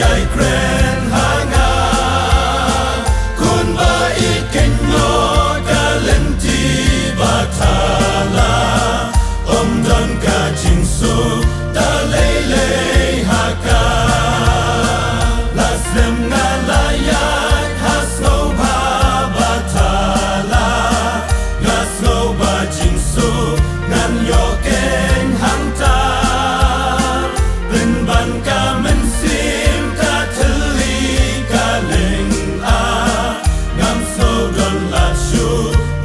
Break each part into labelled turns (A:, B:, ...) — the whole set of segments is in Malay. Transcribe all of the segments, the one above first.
A: yai kren hanga kun ba ikenyo kalenti batala om don ka jingsu da lele haka lasem ngalaya hasno ba batala gasno ba jingsu ngan yo ken hanta ben ban ka men sim ka thli ka leng a ngam so don la shu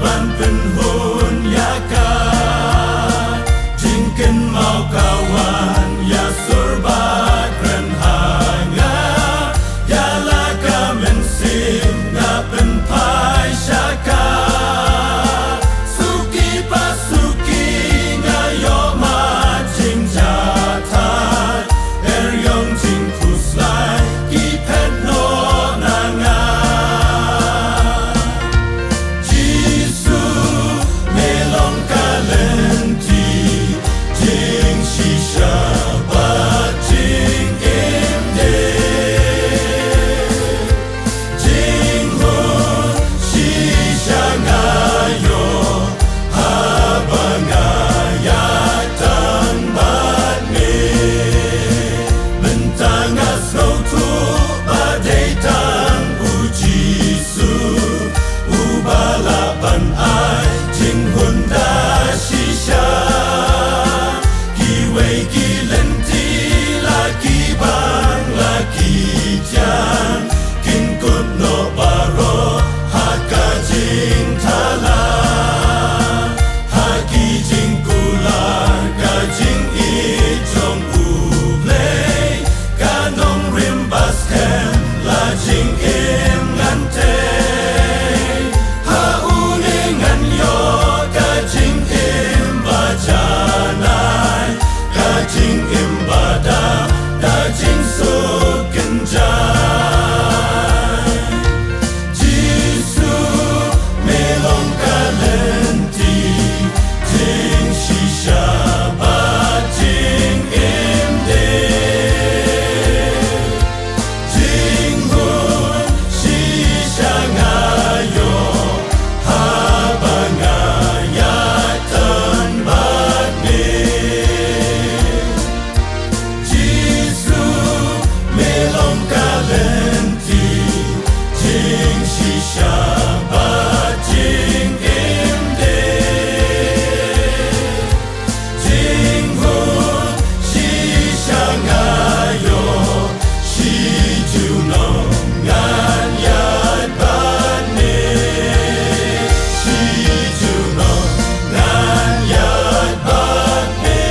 A: ban pen hun ya ka jingken mau kawan ya surba kren hanga ya la ka men sim na pen pai shaka suki pasuki nga yo ma jing ja thai er yong jing kuslai ki pet no na nga jisu me long kalenti jing shisha ba jing im de jing ho shisha nga yo haba nga ya tan bat ne bentang asno tu badai tang ujisu ubalapan ai jing hunda shisha kiwe kilenti laki bang laki jan kin kut no baro haka jing thala haki jing kular ka jing I jong uble kanong rimbas ken la jing im ngante ha une ngan yo ka jing im bajanai ka jing im bada da jing so kenjai jisu melong kalenti jing shisha ba jing im de jing hun shisha nga yo haba nga ya tan bat ne jisu melong kalenti jing shisha ba jing im de jing hun shisha nga yo shi ju no ngan yat bat ne shi ju no ngan yat bat ne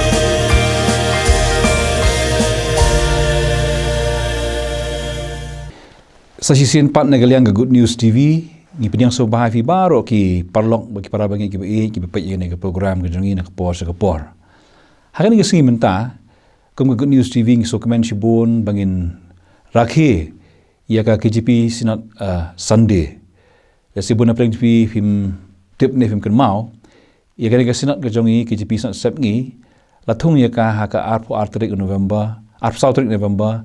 B: Sa sisian pat nagaliang ga Good News TV ni penyang so bahay fi baro ki parlok bagi para bangi ki ki pepet ni ke program ke jongi na kapor sa kapor. Hakan ni singi menta kum ga Good News TV ngi so komen shibun bangin rakhe ya ka KGP sinat Sunday. Ya sibun na pleng fi film tip ne film kan mau ya ka sinat ke jongi KGP sinat sep ngi latung ya ka ha ka arpo artrik November arp sautrik November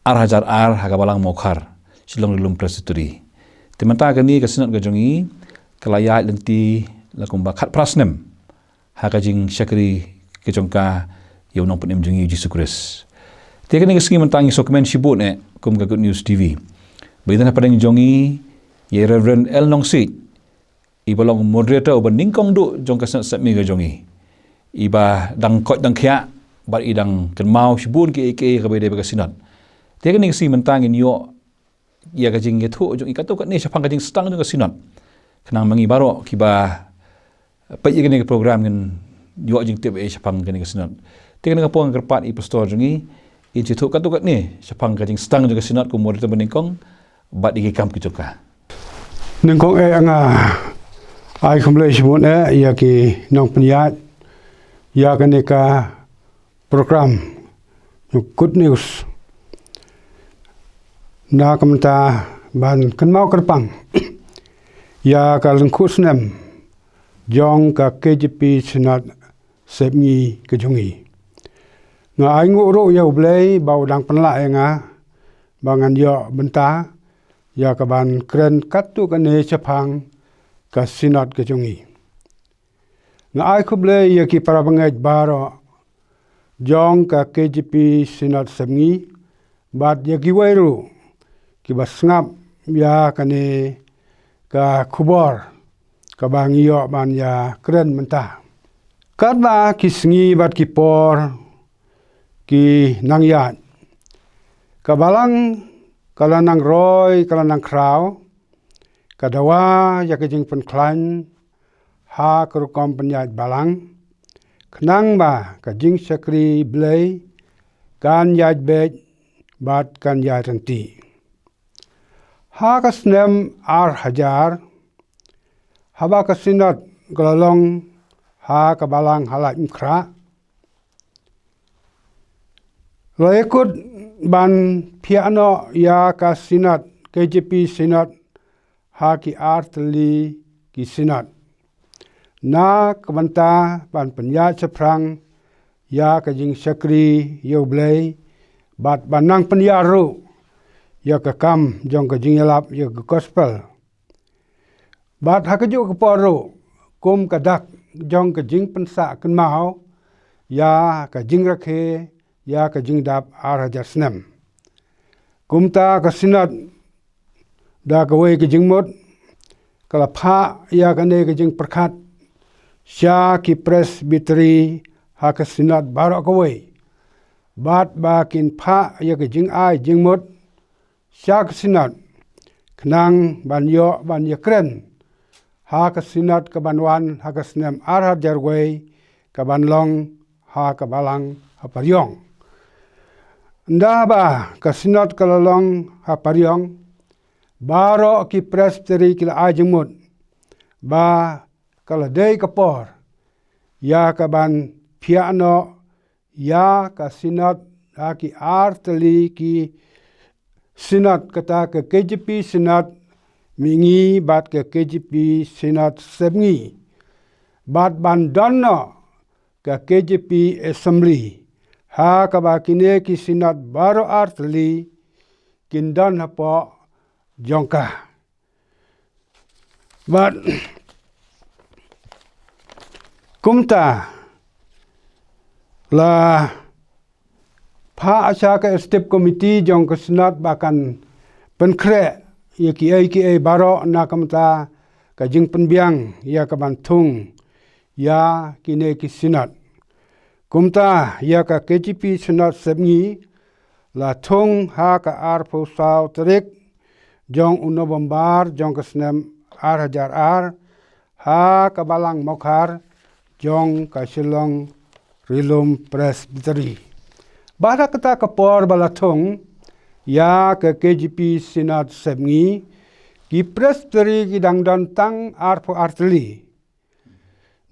B: ar hajar ar ha ka balang mokhar silong lulum presituri. Temanta kani kasinat gajongi kelayat lenti lakum bakat prasnem hakajing syakri kejongka yaunong penem jongi Yesus Kristus. Tiada kani kesingi mentangi sokemen shibut kum ga Good News TV. Berita pada jongi ye Reverend El Nongsit ibalong moderator uban ningkong du jong kasinat sepmi gajongi. Iba dang kot dang kya bar idang kenmau shibun ke kabede bagasinat. Tiada kani kesingi mentangi yo ia kajing itu jong ikato kat ni siapang kajing stang jong kasinat kenang mangi baro kiba pa ia kini program kan yo jing tip siapang kani kasinat tikan ngapong kerpat I pastor jongi I jitu kat ni siapang kajing stang jong kasinat ku moderator beningkong bat dikam kijoka
C: ningkong anga ai kumlei simun ia ki nong peniat ia kani ka program Good News na kamta ban kenmau kerpang ya ka lengkus nem jong ka KGP senat sepngi kejongi nga ai ngu ro ya blai bau dang penla nga bangan yo benta ya kaban kren katu kane chapang ka sinat ke jungi nga ai khuble ya ki para bangai baro jong ka KGP sinat samngi bat ya ki wairu ki basngap ya kane ka khubor ka bangiyo ban ya kren menta kat ba ki sngi bat ki por ki nangyat ka balang kala nang roy kala nang kraw kadawa ya ke jing pen klan ha kerukom penyat balang kenang ba ka jing sakri blay kan yat bet bat kan yat renti ha ka snem ar hajar haba ka sinat galalong ha ka balang halat mkra lo ikut ban piano ya ka sinat KGP sinat ha ki artli ki sinat na kebanta ban penyat seprang ya ka jing sakri yo blay bat banang penyaru ya ka kam jong ka jing yalap ya ka gospel bat ha ka ju ka poru kum ka dak jong ka jing pensa kan mau ya ka jing rakhe ya ka jing dap ar hajar snem kumta ka sinat da ka wei ka jing mot kala pha ya ka ne ka jing perkhat sya ki presbytery ha ka sinat baro ka wei bat ba kin pha ya ka jing ai jing mot sya ka sinat knang ban yo ban ya kren ha ka sinat ka ban wan ha ka snem ar hajar wei ka ban long ha ka balang ha paryong nda ba ka sinat ka long ha paryong baro ki presbytery ki la ai jing mot ba kala day kapor ya ka ban piano ya ka sinat ha ki artli ki sinat kata ke KGP sinat mingi bat ke KGP sinat sebngi bat ban donno ke KGP assembly ha ka ba kine ki sinat baro artli kindan hapo jongka bat kumta la pha acha ka step committee jong ka senat bahkan penkre ya ki baro na kamta ka jing penbiang ya ka bantung ya kine ki senat kumta ya ka KGP senat sebngi la thung ha ka ar pho saw tarik jong November jong ka snem ar hajar ar ha ka balang mokhar jong ka silong rilum presbytery bara kata kapor balathong ya ke KGP sinat sebngi ki presbytery ki dangdon tang arpo artli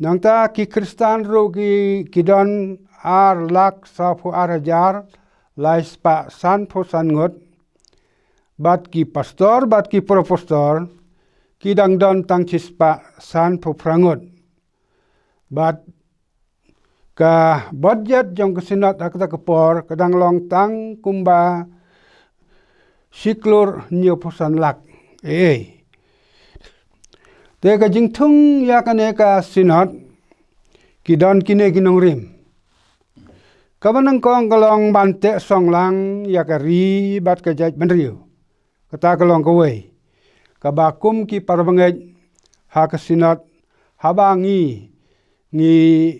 C: nangta ki kristan ro ki kidon ar lak sapu ar hajar lais pa san pho san ngot bat ki pastor bat ki profesor ki dangdon tang chispa san pho prangot bat ka budget jong kesinat akta kapor kadang long tang kumba siklur nyo posan lak te ka jing thung ya ka ne ka sinat kidon kine kinong rim kabanang kong kalong bante song lang ya ka ri bat ka jaj benriu kata kalong ka wei ka bakum ki parbangai ha ka sinat habangi ni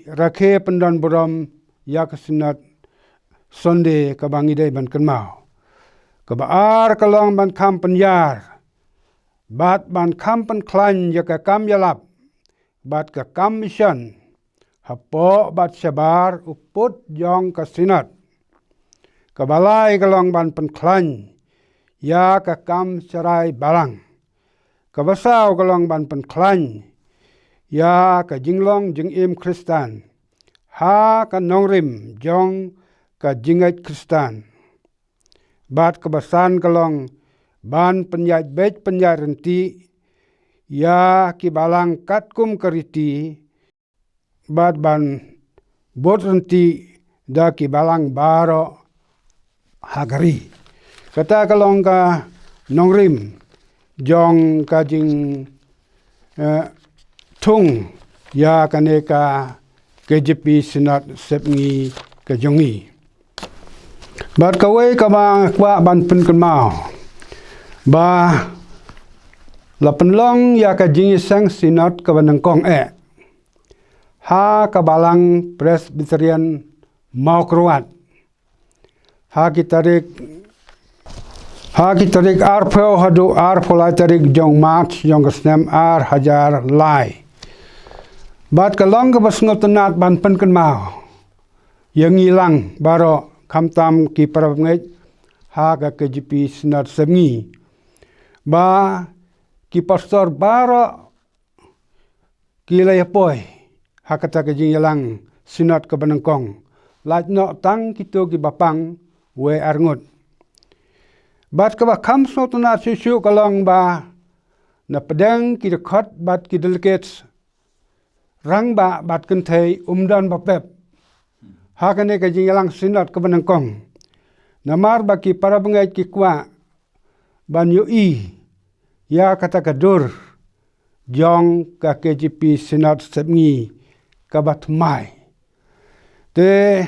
C: rakhe pendan boram ya kesinat sonde ka bangi dai ban kenmau ka baar kalong ban kam penyar bat ban kam pen klan ya ka kam yalap bat ka kam mission hapo bat sabar uput jong ka sinat ka balai kalong ban pen klan ya ka kam sarai balang ka basau kalong ban pen klan ya ka jinglong jing im kristan ha ka nongrim jong ka jingat kristan bat ka basan kalong ban penyat bet penyat renti ya ki balang katkum kariti bat ban bot renti da ki balang baro hagari Kata kalong ka nongrim jong ka jing tung ya kaneka KJP Senat sepngi kejongi. Bat kawai kama kwa ban pen kenmau. Ba la penlong ya ka jing sang Senat ka banangkong ha kabalang Presbyterian mau keruat. Ha kitarik arpeo hadu arpolai tarik jong march jong kesnem hajar lai. Bat kalong ke basngot tenat ban pen kenmau. Yang hilang baro kamtam ki parabngai ha ka KJP Senat semngi. Ba ki pastor baro ki layapoi ha kata ke jing hilang Senat ke banangkong. Laj no tang kito ki bapang we arngut. Bat ka ba kam so tenat susu kalong ba na pedang ki dekat bat ki delegates rang ba bat kentai umdan bapep. Hakane ka jingalang Senat ke banangkong. Namar baki para bengai ki kwa ban yui ya kata kadur jong ka KJP Senat sepngi ka bat mai. Te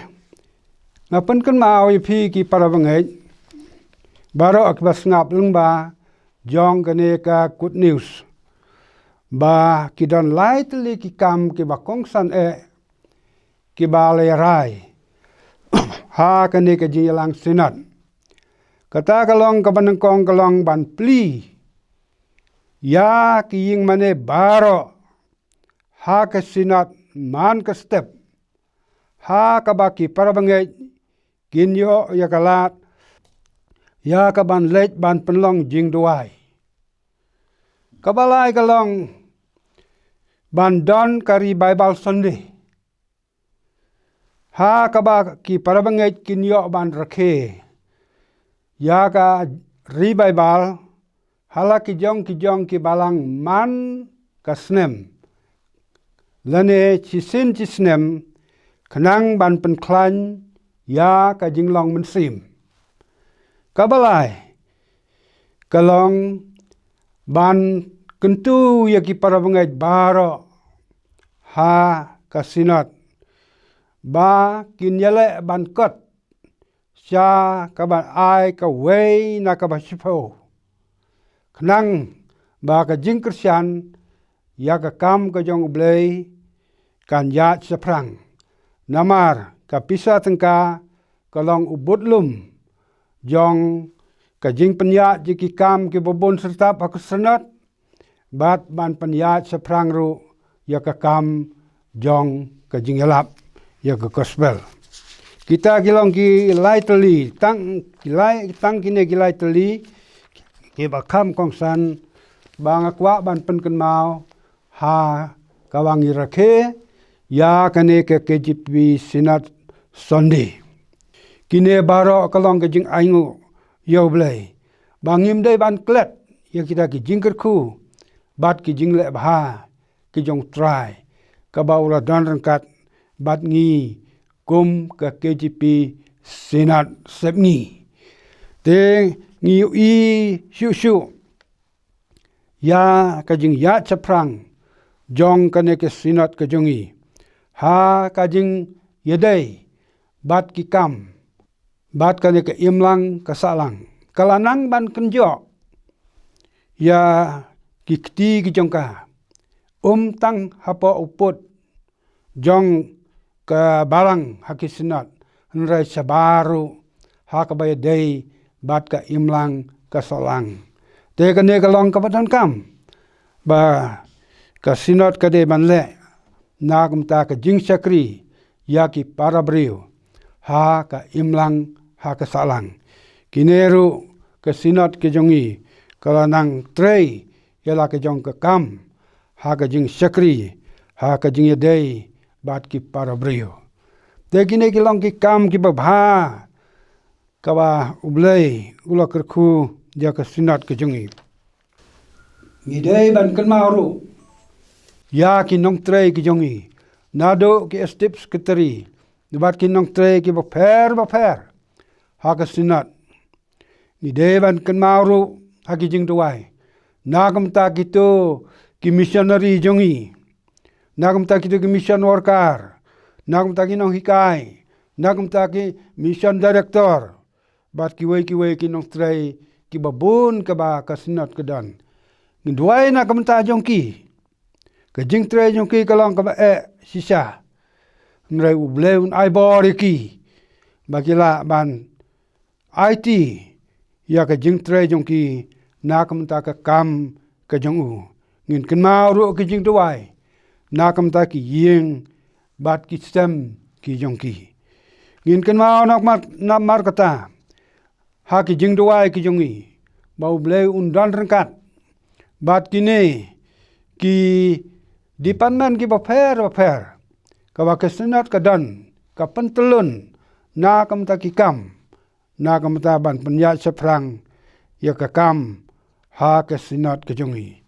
C: ngapen kan mau pi ki para bengai baro akbas ngap lung ba jong kane ka good news. Ba kidon lai teli ki kam ki bakong san ki balai rai ha kane ka jilang Senat kata kalong ka banangkong kalong ban pli ya ki ying mane baro ha ka Senat man ka step ha ka baki para bangai kinyo ya kalat ya ka ban lej ban penlong jing duai kabalai kalong bandon kari Bible Sunday. Ha kaba ki parabangai kinyo ban rakhe. Ya ka ri Bible hala ki jong ki balang man kasnem. Lane cisin cisnem kenang ban penklan ya ka jinglong mensim. Kabalai kalong ban kentu ya ki parabangai baro ha ka Senat ba kinyale ban kot sya ka ban ai ka wei na ka basipo kenang ba ka jing Kristian ya ka kam ka jong blei kan ya seprang namar ka pisa tengka kalong ubudlum jong ka jing penya jiki kam ki bobon serta pa Senat bat ban penya seprang ru ya ka kam jong ka jing elap ya ka gospel. Kita kilong ki lai teli tang kine ki lai teli ki bakam kongsan bang akwa ban pen kenmau ha kawangi rakhe ya kane ke KJP Senat Sunday. Kine baro kalong ke jing aingu yo blai bangim dai ban klet ya kita ki jing kerku bat ki jing le bha ki jong try ka baura don rangkat bat ngi kum ka KJP Senat sepngi te ngi i shu ya ka jing ya chaprang jong kane ke Senat ka jongi ha ka jing yedai bat ki kam bat kane ke imlang ka salang kalanang ban kenjo ya kikti ki jongka tang hapa uput jong ke barang haki Senat nrai sabaru ha ka bay dei bat ka imlang ka salang te kane kalong ka badan kam ba ka Senat ka de ban le na kum ta ka jing sakri ya ki para brio ha ka imlang ha ka salang kineru ka Senat ke jongi kalanang trei yala ke jong ka kam ha ka jing sakri ha ka jing dei bat ki para brio te kine ki long ki kam ki babha ka ba ublei ula kerku ja ka Senat ke jongi ni dei ban kan mauru ya ki nong trei ki jongi nado ki step secretary bat ki nong trei ki ba pher ha ka Senat Ni deban kan maru haki jing tuai. Nagam ta kito ki missionary jongi. Nagam ta kito ki mission worker. Nagam ta ki nong hikai. Nagam ta ki mission director. Bat kiwai ki nong tray ki babun ka ba kasinat kedan. Ni duai nagam ta jongki. Ka jing tray jongki kalong ka ba sisa. Nrai ubleun ai bori ki. Bagila ban IT ya ka jing tray jongki nakam ta ka kam ka jongu ngin kan mau ru ki jing tuai nakam ta ki yeng bat ki stem ki jongki ngin kan mau nak mar kata ha ki jing tuai ki jongi bau ble undan rengkat bat kini ki department ki bafer ka ba kesenat ka dan ka pentelun nakam ta ki kam nakam ta ban penyat seprang ya ka kam ha ke sinat ke jongi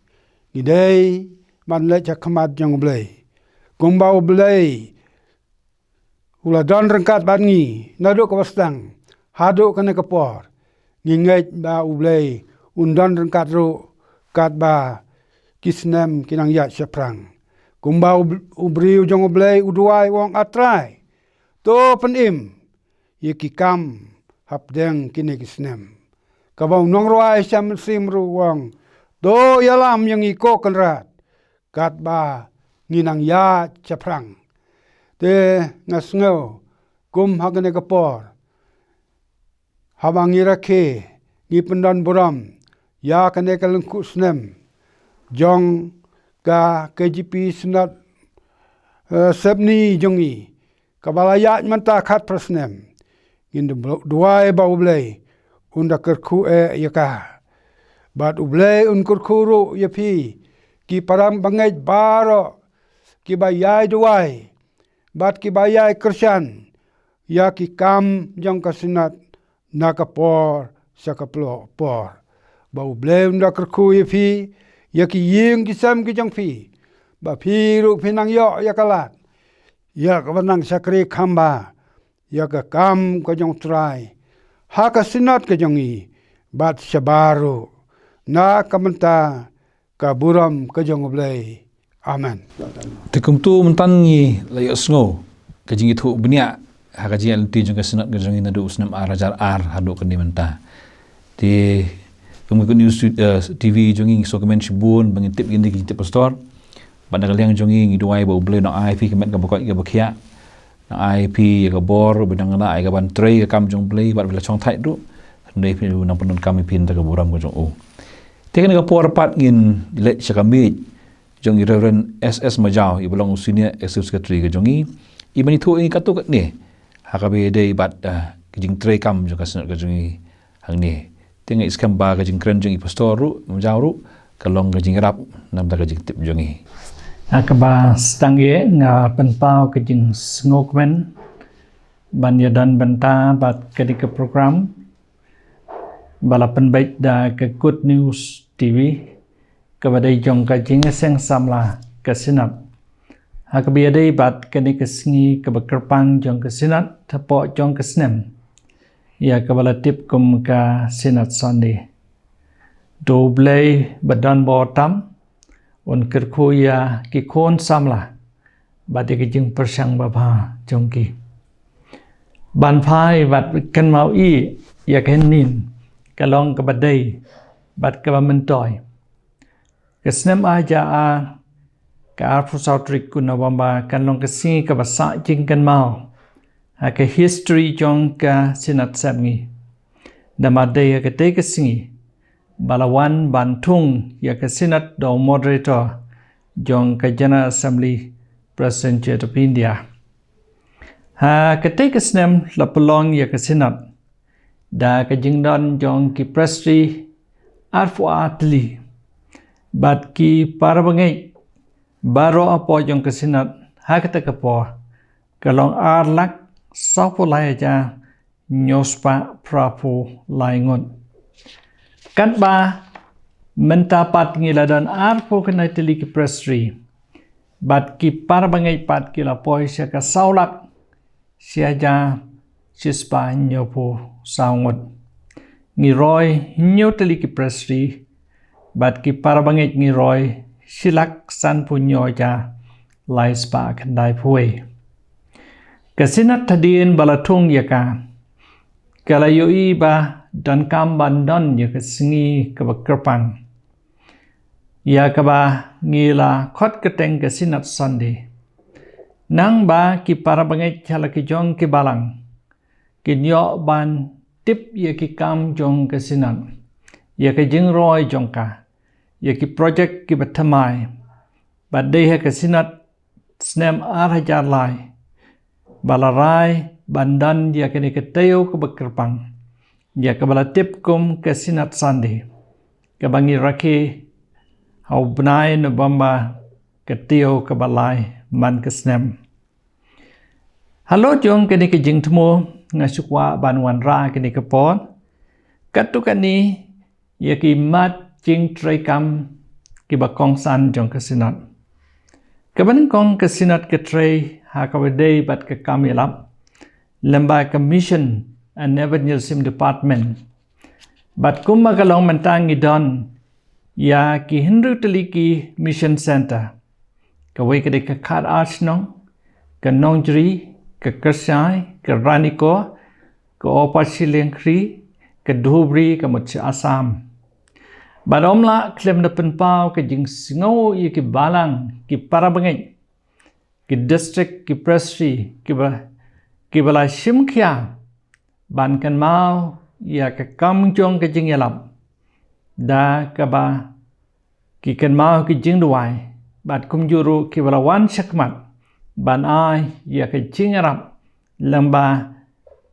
C: idei man le cha khamat jong blei kumbau blei ula don rengkat ban ngi nadu ka wastang hadu kana ka por ngi ngai ba ublei undon rengkat ro kat ba kisnem kinang ya seprang kumbau ubriu jong blei uduai wong atrai to penim ye ki kam hapdeng kini kisnem kabau nong roai sam sim ruang do yalam yang iko kenrat kat ba nginang ya chaprang te ngasngo kum hagane kapor habangira ke ngi pendan buram ya kane kalengku snem jong ka KGP senat sebni jongi kabalaya manta khat prasnem in duai ba ublei unda kerku yaka bat ublei un kurkuru yapi ki param bangai baro ki bayai duai bat ki bayai kersan ya ki kam jong kasinat nakapor sakaplo por ba ublei unda kerku yapi ya ki ying ki sam ki jong pi ba pi ru pinang yo yakalat ya kabanang sakri khamba ya ka kam ka jong trai ha ka sinat ka jongi bat sabaru na kamanta ka buram ka jong blai amen
B: Tekum tu mentangi layak sngo ka jing itu benia ha ka jing ti jong ka sinat ka jongi nadu usnam arajar hadu ka ni menta di Kemudian news TV jongi so komen shibun bangitip gindi ki pastor banda kaliang jongi ngiduai ba uble no IP kemet ka bokoi ka bakia na IP ka bor bidang na ai ka ban tray ka kam jong play bat bila chong thai du ndai pi nang penun kami pin ta ka buram ko jong o tekan ka por pat ngin let sakami jongi Reverend SS Majau i belong senior executive secretary ka jongi i bani thu i ka tu ka ni ha ka be dei bat ka jing tray kam jong ka sanat ka jongi hang ni tenga iskam ba ka jing kren jong i pastor ru Majau ru ka long ka jing rap nam ta ka jing tip jongi
D: akaba stangye nga penpau ke jing ngokmen ban yadan benta bat kedika program balapan baik da ke Good News TV kabadai jong ka jing seng samla ke sinat akabiadai bat kedika sngi ke bekerpang jong ke sinat tapo jong ke snem ya kabalatip kum ka sinat Sunday do blai badan botam un kerkuya ki kon samla badi ki jing persang baba jongki ban phai bat kan mau i ya ken nin kalong ka badai bat ka mentoy kesnem aja a ka arfu sautrik kunawamba kan long ka si ka basa jing kan mau ha ka history jong ka sinat sabngi damadai ka te ka singi Balawan Bantung ya ke Senate do moderator jong ke General Assembly President Church of India. Ha ketika snem la pelong ya ke Senate da ke jingdan jong ki prestri arfu atli bat ki parabangai baro apo jong ke Senate ha kata ke po kalong arlak sapulai ja nyospa prapu laingon kan ba mentapat ngiladan arpo kena tili ki prestri bat ki parabangai pat ki la poi sia ka saulak sia ja sispa nyopo saungot ngi roy nyotali ki presri bat ki parabangit ngi roy silak san punyo ja lai spa kandai pue kasinat tadien balatung yaka kalayoi ba dan kam bandon ya kesingi kebakerpang ya kaba ngila khot keteng kasinat sande nang ba ki parabangit chala ki jong ki balang ki nyo ban tip ya ki kam jong kasinat ya ki jing roy jongka ya ki project ki batamai badai ha kasinat snem arhajar lai balarai bandan ya kini keteo ke bekerpang ya ke balatip kum kasinat sandi ke bangi raki hau benai nubamba keteo ke balai man ke snem halo jong kini ke jing temu ngasukwa banwan ra kini ke pon katukani ya ki mat jing trekam ki bakong san jong kasinat kaban kong kasinat ke tre ha kawedei bat ke kamilap lemba commission and evangelism department bat kumma kalong mentangi don ya ki hindu teliki mission center kawai ke de khat archnong ke nongjri ke kersai ke raniko ke opashilengkri ke dhubri ke mutsi asam Badomla klem na penpau ke jing singo ye ki balang ki parabangay ki district ki presri ki bala shimkya ban kan mau ya ke kamjong ke jing yalap da ka ba ki kan mau ki jing duai bat kumjuru ki bala wan shakmat ban ai ya ke jing yarap lamba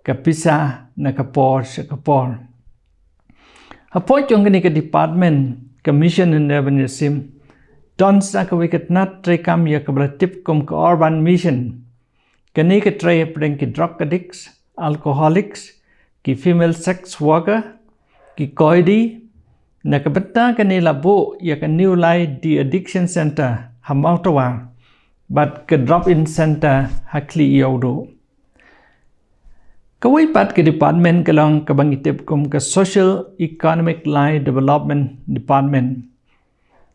D: ka pisa na kapor shakapor Appoint yung kini ke department commission and evangelism don sa ka wicket nat trekam ya ka tip kum ka urban mission kini ke tray pring ki drug addicts alcoholics ki female sex worker ki koidi na ka betta kini labo ya ka new light the addiction center hamautawa but ka drop in center hakli yodo Kawai pat ke department kalong kabangitip kum ke social economic line development department.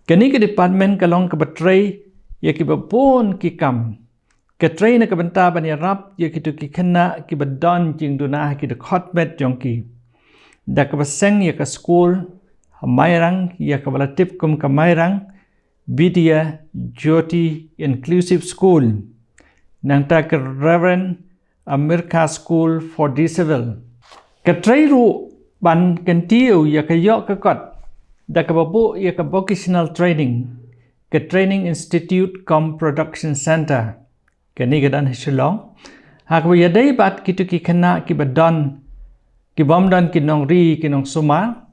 D: Kani ke department kalong ke betray ya ki bapun ki kam. Ke tray na kabanta ban ya rap ya ki tu ki kena ki badon jing duna ki de khotmet jongki. Da ka baseng ya ka school hamairang ya ka balatip kum ka mairang Vidya Jyoti Inclusive School. Nang ta ke Reverend America School for Disabled. Katray ru ban kentiu ya kayok kakot da kababu ya ka vocational training ke training institute com production center kani gadan Shillong hak ya dai bat kitu ki kana ki badan ki bomdan ki nong ri ki nong suma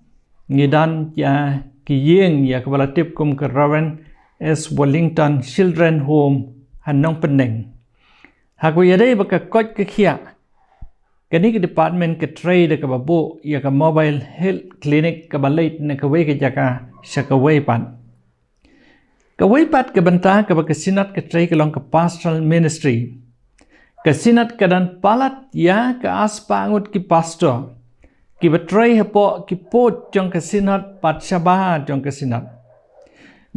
D: ngidan ya ki yeng ya kabalatip kum ke Reverend S Wellington Children Home hanong peneng Haku yadai baka kot ke kia. Kani ke department ke trade ke babu ya ke mobile health clinic ke balait na ke wei ke jaka syakawai pan. Ke wei pat ke bentah ke baka sinat ke trade ke long ke pastoral ministry. Ke sinat ke dan palat ya ke aspa ngut ki pastor. Ki betray hepo ki pot jong ke sinat pat syabah jong ke sinat.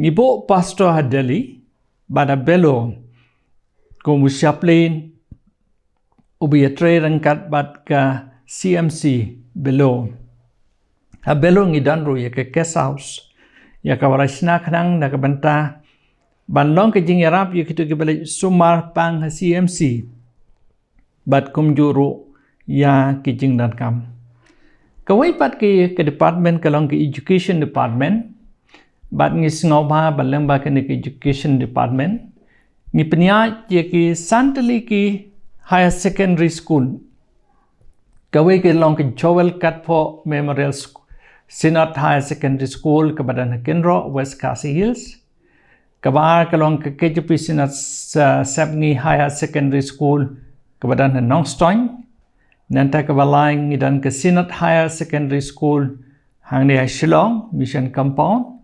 D: Ngibo pastor hadeli bada belo Kumu chaplain ubi tray rangkat bat ka CMC below. Ha below ngidan ru ya ke guest house. Ya ka warasna khnang na ka banta banlong ke jing yarap ya kitu ke balik sumar pang ha CMC. Bat kum juru ya ke jing dan kam. Kawai pat ke department kalong ke education department. Bat ngis ngobha balang ba ke education department. Ni peniat ye ki santali ki higher secondary school. Kawai ke long ke Joel Katpo Memorial Sinat Higher Secondary School ke Badan Kenro West Khasi Hills. Kabar ke long ke KJP Sinat Sabni Higher Secondary School ke Badan Nongstoin. Nanta ke balang dan ke Sinat Higher Secondary School hang di Shillong Mission Compound.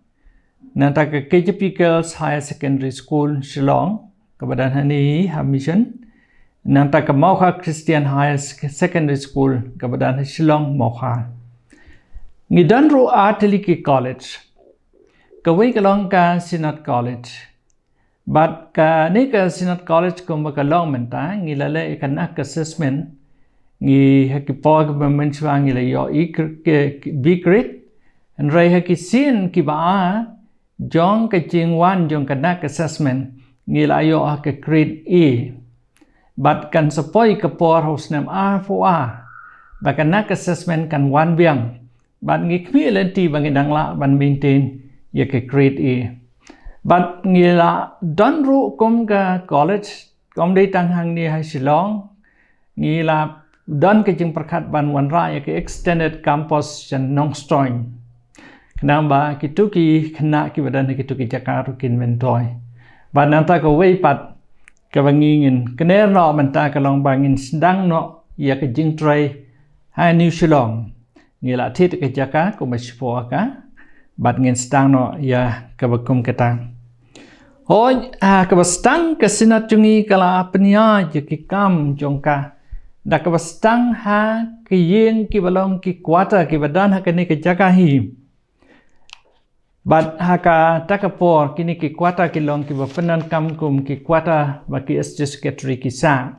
D: Nanta ke KJP Girls Higher Secondary School Shillong kebadan hani mission nanta ke Mokha Christian Higher Secondary School kebadan Shillong Mokha Ngidan ru Artiliki College. Kawai kalong ka Sinat College. But ka ni ka Sinat College kung makalong menta, ngilala ikanak assessment, ngi hakipog bamenchwa ngila yo bigrit, and ray hakisin kiba jong kaching wan jong kanak assessment, ngila yo haka grade E. But kan sapoy kapor hosnam A4A, bakanak assessment kan wan biang. But ngikmi lenti bangidang la ban maintain ya ke grade E. But ngila donru kum ka college kom dei tang hang ni hai Shillong ngila don ke jing perkat ban wan ra ya ke extended campus jan Nongstoin. Kenamba kituki kena ki badan kituki Jakarta kin mentoy. Ban nanta ko wei pat ka bangingin kener no menta ka long bangin sedang no ya ke jing trai hai New Shillong. Ngila tit ke jaka ko maspo ka bat ngin stang no ya kabakum ketang hoi kabastang kasinat jungi kala penia je ki kam jongka da kabastang ha ki yeng ki balong ki kwata ki badan ha kini ke jaka hi bat ha ka takapor kini ki kwata ki long ki bapenan kam kum ki kwata ba ki secretary ki sa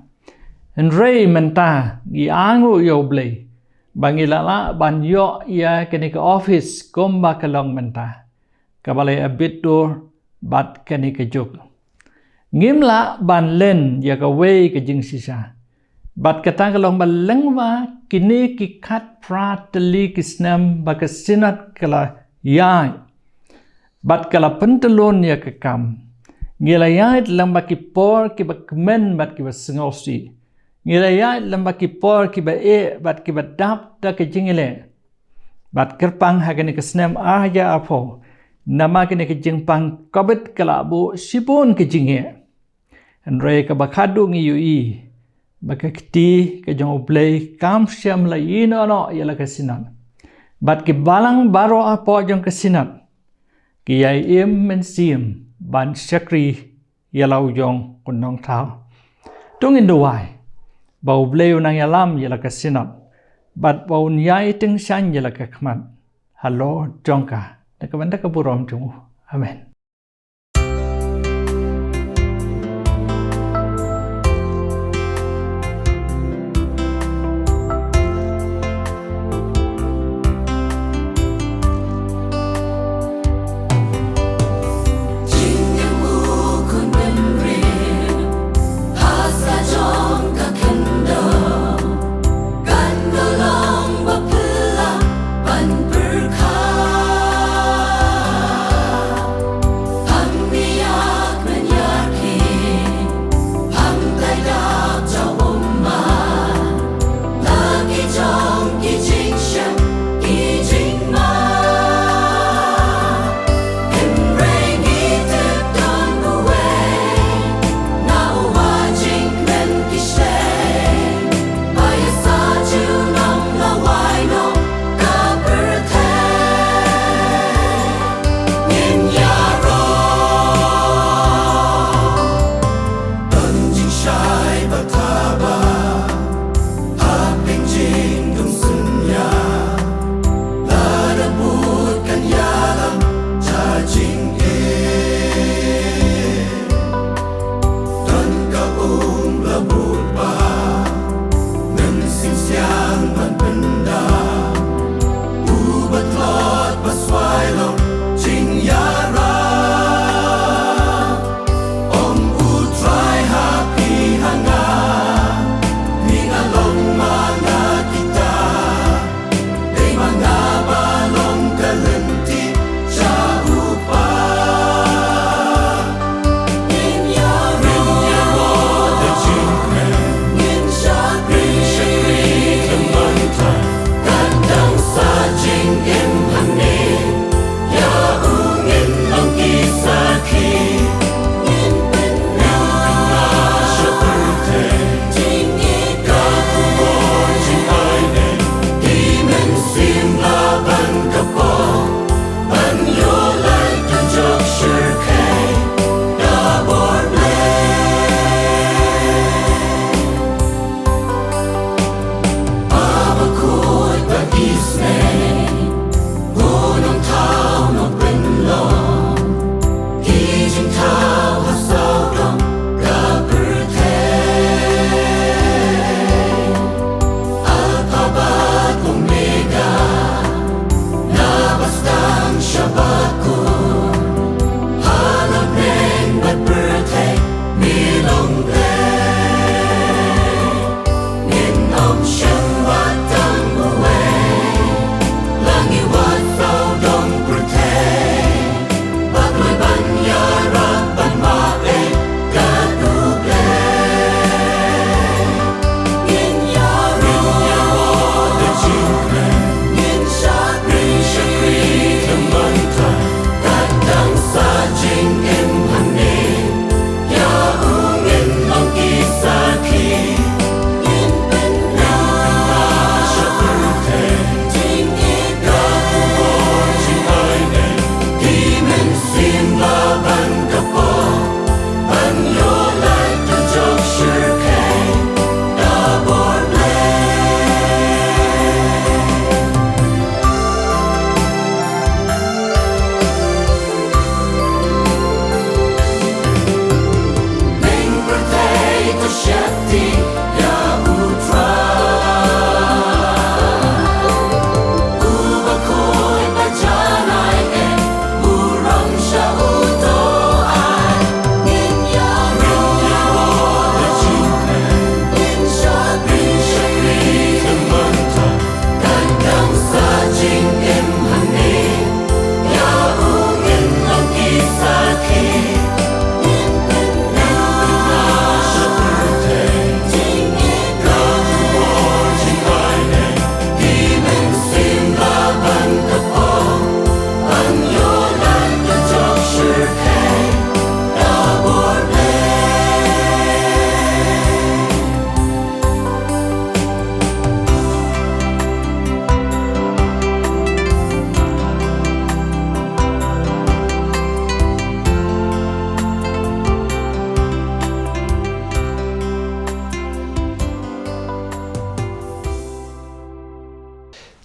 D: en rei menta gi angu yo blei bangilala banyo ya kini ke office komba kalong menta kabale abitur bat kini ke juk ngimla ban len ya ka wei ke jing sisa bat kata kalong balengwa kini ki khat prateli kisnam bakasinat kala ya bat kala pentelon ya ke kam ngila ya lamba ki por ki bakmen bat ki basengosi ngilaya lamba ki por ki ba e bat ki ba dap ta ke jingile bat kerpang hagani ke snem aja apo nama kini ke jingpang kabet kalabu sipun ke jinge andre ka bakhadu ngi yui bakakti ke jong play kam syam la ino no yala ke sinan bat ki balang baro apo jong ke sinan ki yai im men sim ban sakri yalau jong kunong thao tungin duai bau bleu nang yalam yala ka sinap bat bau nyai ting shan yala ka khmat halo jongka da ka banda ka burom tu amen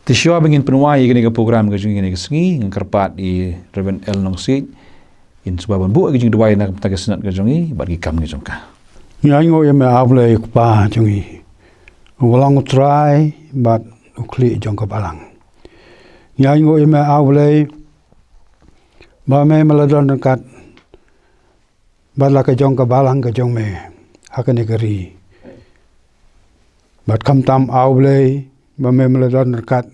B: Tisyo bangin penuai gini ke program ke gini ke sengi ngkerpat di Reverend El Nongsit in sebab bu ke jing dua nak tak senat ke jongi bagi kam ke jongka.
C: Ngai ngo yeme avle pa jongi. Ulang try but ukli jong ka balang. Ngai ngo yeme avle ba me meladon dekat badla ka jong ka balang ka jong me hakane geri. Bat kam tam avle ba me meladon dekat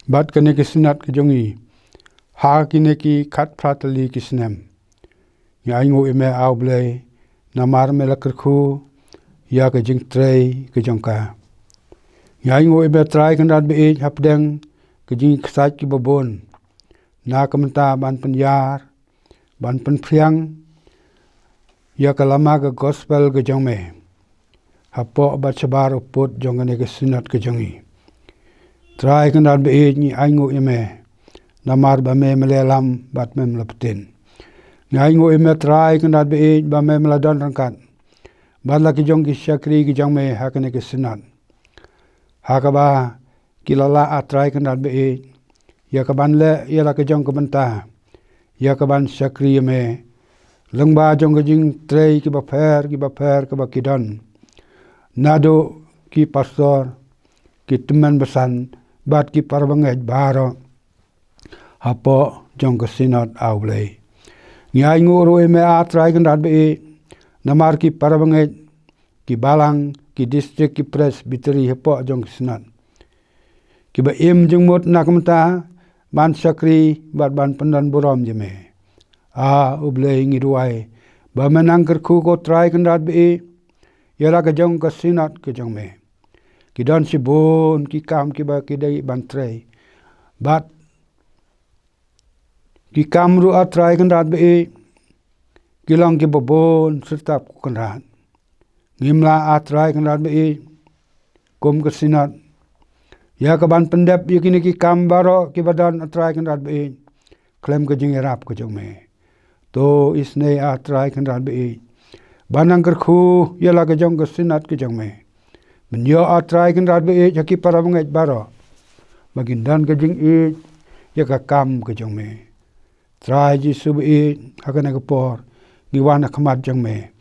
C: bat kene ke sinat ke jongi. Ha kine ki khat pratali ki snem. Ngai ngo yeme avle namar me lakerku ya ke jing trei ke jongka. Ngai ngo yeme trai kan dat be hapdeng ke jing ksat ki babon. Na kamenta ban penyar ban penpriang ya ke lama ke gospel ke jongme. Hapo bat sabar uput jongane ke sinat ke jongi. Trai kan dat be ni ai ngo yeme namar ba me melelam bat me melepetin. Ngai ngo yeme trai kan dat be ba me meladon rangkat. Bat la ki jong ki syakri ki jongme hakane ke sinat. Hakaba kilala atrai kan dat be ya kaban le ya la ke jong kebenta. Ya kaban syakri yeme lengba jong ke jing trei ki ba per ke ba kidan. Nado ki pastor ki teman besan bat ki parbangai baro hapo jong ke sinat awlei. Ngai nguru eme atrai kan dat be namar ki parbangai ki balang ki distrik ki presbiteri hapo jong ke sinat. Ki ba im jeng mot nakamta ban sakri bat ban pendan borom jeme. Ublei ngiruai ba menang kerku ko trai kan dat be yara ke jong ke sinat ke jong me. Ki dan sibon ki kam ki ba ki dai ban trai. Bat ki kamru atrai kan dat be kilang ki babon serta kan rat. Ngimla atrai kan dat be kum ke sinat. Ya ke ban pendep ya kini ki kam baro ki badan atrai kan dat be klem ke jing erap ke jong me. To isne atrai kan dat be banang kerku ya la ke jong ke sinat ke jong me. Menyo atrai kan dat be ya ki para mengai baro. Bagindan ke jing ya ka kam ke jong me. Trai ji subi hakane ke por giwana khamat jong me.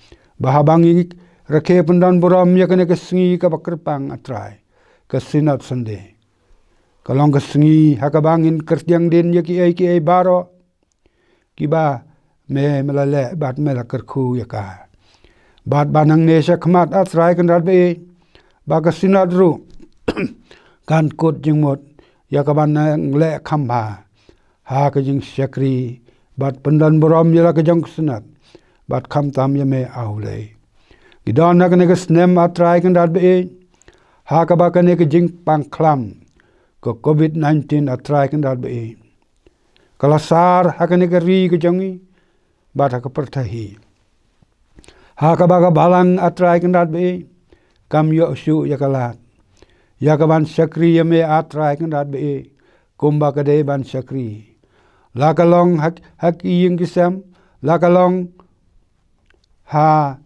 C: Bahabangi rakhe pendan boram ya kane ke sengi ka bakrpang atrai ke sinat sende. Kalong ke sengi hakabangin kertiang din ya ki ai baro ki ba me melale bat mela kerku ya ka. Bat banang nesha khamat atrai kan dat be ba ke sinat ru kan kot jing mot ya ka ban le khamba. Ha ke jing syakri bat pendan boram ya ke jong sinat bat kham tam ya me aulei. Gidan nak ne ke snem atrai kan dat be ha ka ba ke ne ke jing pang klam ko COVID-19 atrai kan dat be. Kalasar ha ke ne ke ri ke jongi bat ha ke pertahi. Ha ka ba ka balang atrai kan dat be kam yo su ya kalat. Ya ka ban syakri ya me atrai kan dat be kumba ke de ban syakri. La kalong hak ying kisam la kalong ha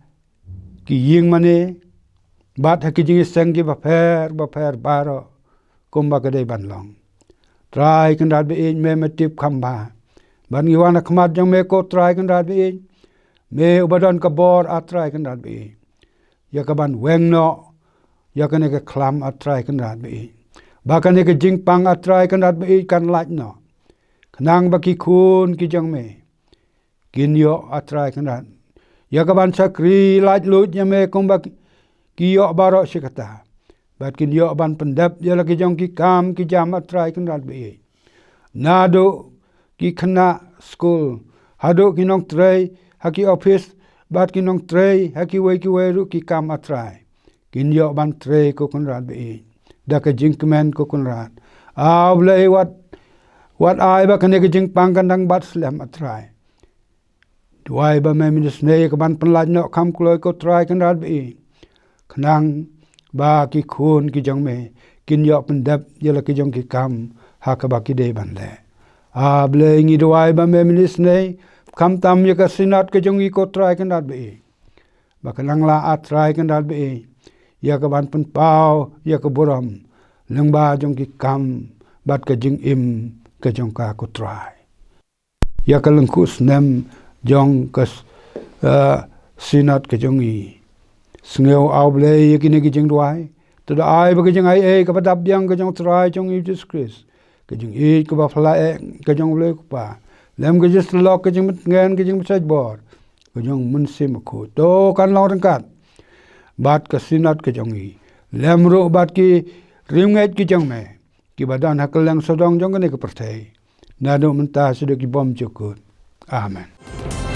C: ki ying mane bat hak jing sengi ba per baro kumba ke de ban long. Trai kan dat be me metip khamba ban ngiwana khmat jong me ko trai kan dat be me ubadan ka bor atrai kan dat be. Ya ka ban weng no ya kan ke klam atrai kan dat be. Ba kan ke jing pang atrai kan dat be kan laj no. Nang baki kun ki jang me kin yo atrai kan dat. Ya ka ban sakri laj lut ya me kong baki ki yo baro sikata. Bat kin yo ban pendap ya lagi jang ki kam ki jam atrai kan dat be. Nado ki kena school hado ki nong tray haki office bat ki nong tray haki we ru ki kam atrai. Kin yo ban tray ko kan dat be. Da ka jing kemen ko kan rat. Awle wat ai ba kane ke jing pang kandang bat slam atrai. Duai ba me minis ne ke ban penlaj no kam kloi ko trai kan dat be. Kanang ba ki khun ki jong me kin yo pendap yela ki jong ki kam ha ka ba ki de ban le. Ble ngi duai ba me minis ne kam tam ya ka sinat ke jong ko trai kan dat be. Ba kanang la atrai kan dat be. Ya ka ban pen pau ya ka boram lengba jong ki kam bat ka jing im ka jong ka ku trai ya ka lengkus nem jong ka sinat ka jong i sneu au ble ye ki ne ki jing duai to da ai ba ka jing ai ka badap yang ka jong trai jong i Jesus Christ ka jing i ka ba fla ka jong ble ku pa lem ka just lok ka jing ngen ka jing saj bor ka jong mun sim ku to kan lo rang kat bat ka sinat ka jong i lem ro bat ki ringet ki jong me ki badan hakal yang sodong jong ne ka perthai na do menta sudah ki bom cukut amen